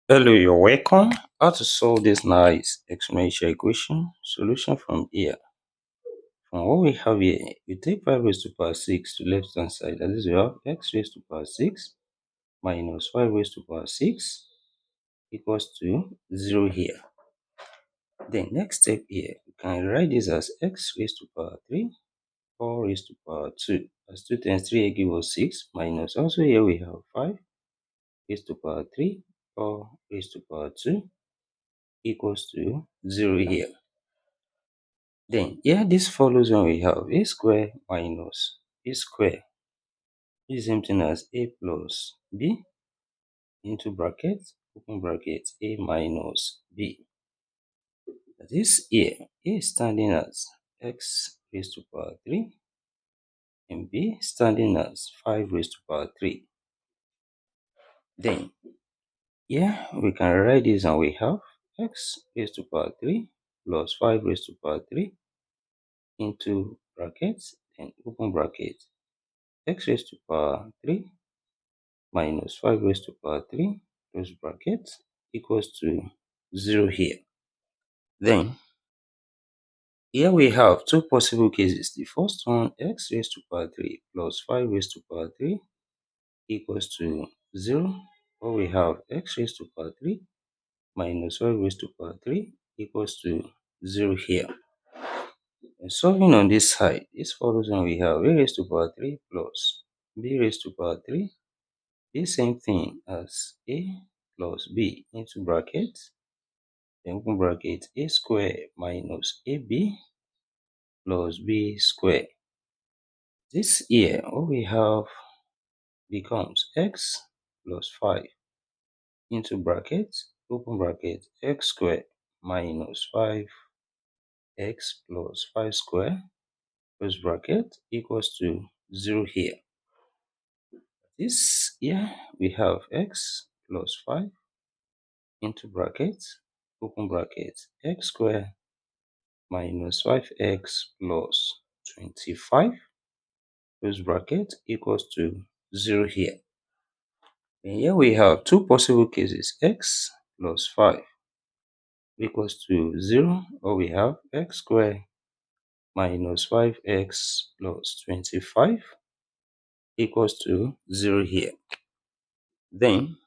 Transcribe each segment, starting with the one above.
Hello, you're welcome. How to solve this nice exponential equation? Solution from here. From what we have here, you take 5 raised to power 6 to left hand side. That is, we have x raised to power 6 minus 5 raised to power 6 equals to 0 here. Then next step here, you can write this as x raised to power 3, 4 raised to power 2. As 2 times 3 give us 6 minus also here we have 5 raised to power 3, 4 raised to power 2 equals to 0 here. Then here this follows when we have a square minus a square is the same thing as a plus b into bracket, open bracket, a minus b. That is here, a is standing as x raised to power 3 and b standing as 5 raised to power 3. Then here we can write this and we have x raised to power 3 plus 5 raised to power 3 into brackets and open bracket, x raised to power 3 minus 5 raised to power 3 close bracket equals to 0 here. Then here we have two possible cases. The first one, x raised to power 3 plus 5 raised to power 3 equals to 0. Or we have x raised to power 3 minus 5 raised to power 3 equals to 0 here. And solving on this side, this follows when we have a raised to power 3 plus b raised to power 3, the same thing as a plus b into brackets, then open bracket, a square minus ab plus b square. This here, what we have becomes x plus 5 into bracket, open bracket, x square minus 5x plus 5 square close bracket equals to 0 here. This here we have x plus 5 into bracket, open bracket, x square minus 5x plus 25 close bracket equals to 0 here. And here we have two possible cases, x plus 5 equals to 0, or we have x square minus 5x plus 25 equals to 0 here. Then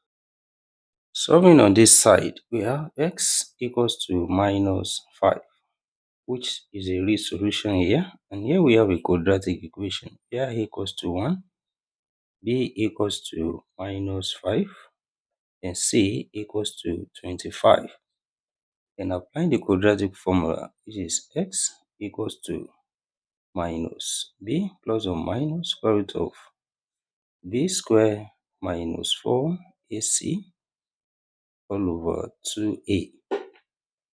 solving on this side, we have x equals to minus 5, which is a real solution here. And here we have a quadratic equation. Here a equals to 1, b equals to minus 5, and c equals to 25. Then applying the quadratic formula, which is x equals to minus b plus or minus square root of b square minus 4ac all over 2a.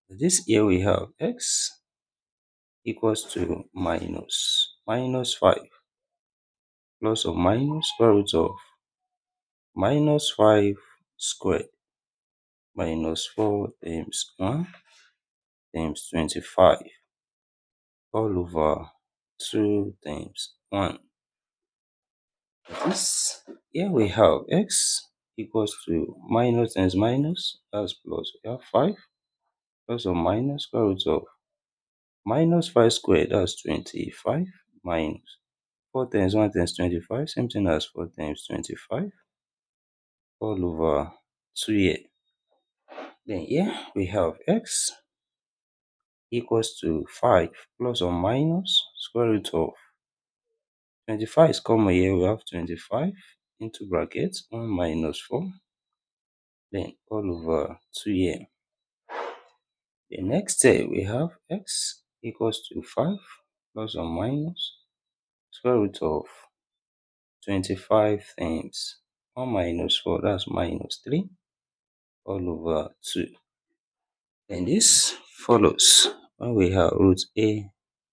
This here we have x equals to minus 5 plus or minus square root of minus 5 squared minus 4 times 1 times 25 all over 2 times 1. This here we have x equals to minus times minus, that's plus. We have 5 plus or minus square root of minus 5 squared, that's 25, minus 4 times 1 times 25, same thing as 4 times 25 all over 2 here. Then here we have x equals to 5 plus or minus square root of 25 is common here, we have 25 into brackets 1 minus 4, then all over 2 here. The next step we have x equals to 5 plus or minus square root of 25 times 1 minus 4, that's minus 3 all over 2. And this follows when we have root a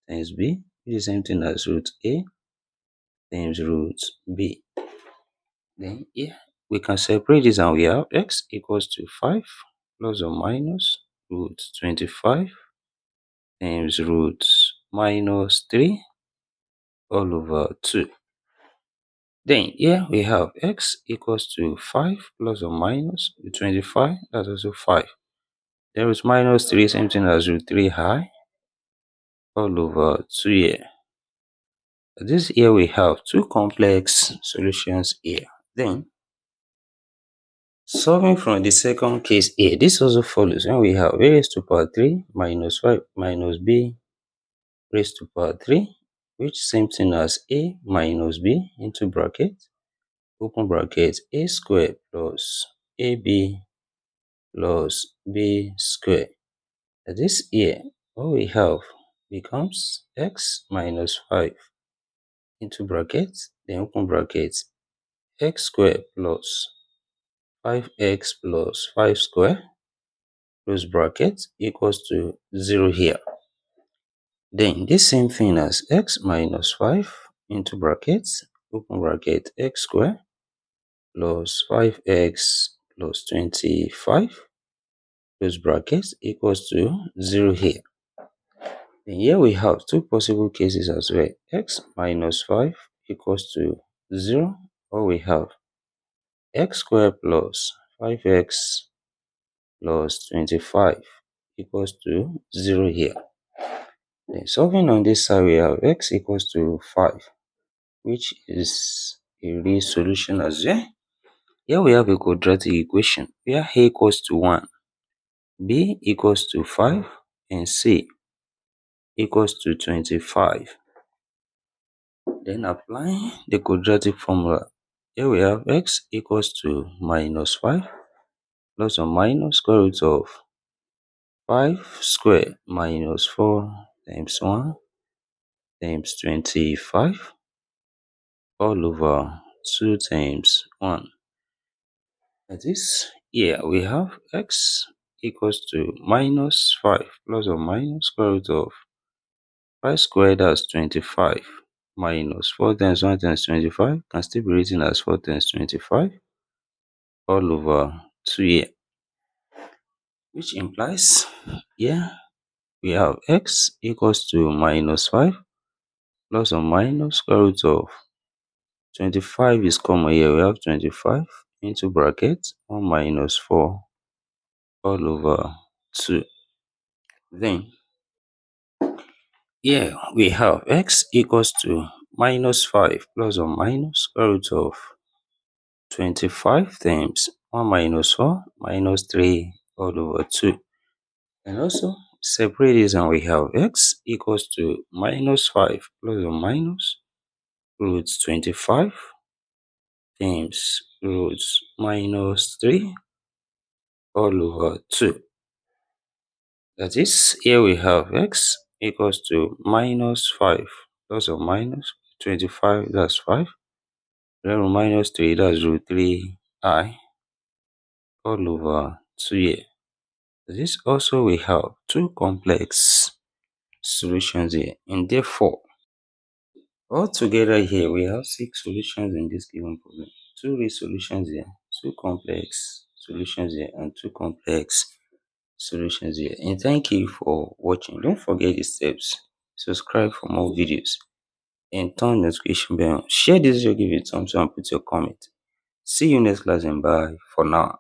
times b, which is the same thing as root a times root b. Then here we can separate this and we have x equals to 5 plus or minus root 25 times root minus 3 all over 2. Then here we have x equals to 5 plus or minus 25. That's also 5. There is minus 3, same thing as root 3i all over 2 here. This here we have two complex solutions here. Then solving from the second case here, this also follows when we have a raised to power 3 minus 5 minus b raised to power 3, which same thing as a minus b into bracket, open bracket, a squared plus ab plus b squared. This here, what we have becomes x minus 5 into bracket, then open bracket, x squared plus 5x plus 5 square close bracket equals to 0 here. Then this same thing as x minus 5 into brackets, open bracket, x square plus 5x plus 25 close bracket equals to 0 here. Then here we have two possible cases as well. X minus 5 equals to 0, or we have x squared plus 5x plus 25 equals to 0 here. Then solving on this side, we have x equals to 5, which is a real solution as well. Here we have a quadratic equation where a equals to 1, b equals to 5, and c equals to 25. Then applying the quadratic formula, here we have x equals to minus 5 plus or minus square root of 5 squared minus 4 times 1 times 25 all over 2 times 1. That is, here we have x equals to minus 5 plus or minus square root of 5 squared, as 25, minus 4 times 1 times 25 can still be written as 4 times 25 all over 2 here, which implies here we have x equals to minus 5 plus or minus square root of 25 is common here. We have 25 into bracket 1 minus 4 all over 2. Then here we have x equals to minus 5 plus or minus square root of 25 times 1 minus 4 minus 3 all over 2. And also separate this, and we have x equals to minus 5 plus or minus root 25 times root minus 3 all over 2. That is, here we have x equals to minus 5 plus or minus 25, that's 5. Then minus 3, that's root 3i all over 2 here. This also we have two complex solutions here, and therefore altogether here we have 6 solutions in this given problem. 2 real solutions here, 2 complex solutions here, and 2 complex solutions here. And thank you for watching. Don't forget the steps. Subscribe for more videos and turn the notification bell on. Share this video, give it a thumbs up, and put your comment. See you next class, and bye for now.